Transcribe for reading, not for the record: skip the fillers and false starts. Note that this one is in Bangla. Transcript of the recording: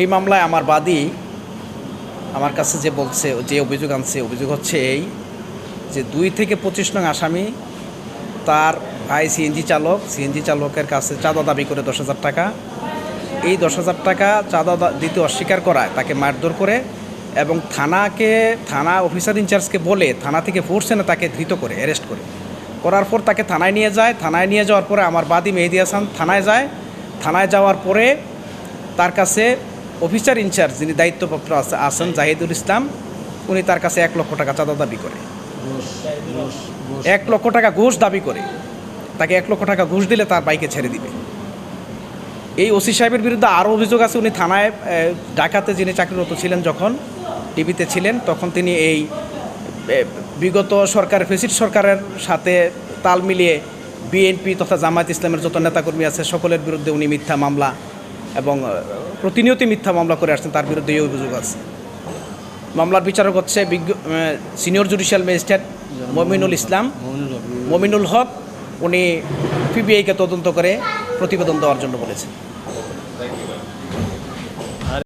এই মামলায় আমার বাদী আমার কাছে যে বলছে, যে অভিযোগ আনছে, অভিযোগ হচ্ছে এই যে 2 থেকে 25 নং আসামি তার ভাই সিএনজি চালকের কাছে চাঁদা দাবি করে 10,000 টাকা। এই 10,000 টাকা চাঁদা দিতে অস্বীকার করায় তাকে মারধর করে এবং থানা অফিসার ইনচার্জকে বলে থানা থেকে ফোর্স এনে তাকে ধৃত করে অ্যারেস্ট করার পর তাকে থানায় নিয়ে যায়। থানায় নিয়ে যাওয়ার পরে আমার বাদী মেহেদী হাসান থানায় যাওয়ার পরে তার কাছে অফিসার ইনচার্জ যিনি দায়িত্বপ্রাপ্ত আছেন জাহিদুল ইসলাম, উনি তার কাছে 1 লক্ষ টাকা চাঁদা দাবি করে, 1 লক্ষ টাকা ঘুষ দাবি করে। তাকে 1 লক্ষ টাকা ঘুষ দিলে তার বাইকে ছেড়ে দিবে। এই ওসি সাহেবের বিরুদ্ধে আরও অভিযোগ আছে। উনি থানায় ঢাকাতে যিনি চাকরিরত ছিলেন, যখন টিভিতে ছিলেন, তখন তিনি এই বিগত ফ্যাসিস্ট সরকারের সাথে তাল মিলিয়ে বিএনপি তথা জামায়াত ইসলামের যত নেতাকর্মী আছে সকলের বিরুদ্ধে উনি মিথ্যা মামলা এবং প্রতিনিয়ত মিথ্যা মামলা করে আসছেন। তার বিরুদ্ধে এই অভিযোগ আছে। মামলার বিচারক হচ্ছে senior judicial magistrate Mominul Haque. উনি পিবিআইকে তদন্ত করে প্রতিবেদন দেওয়ার জন্য বলেছেন।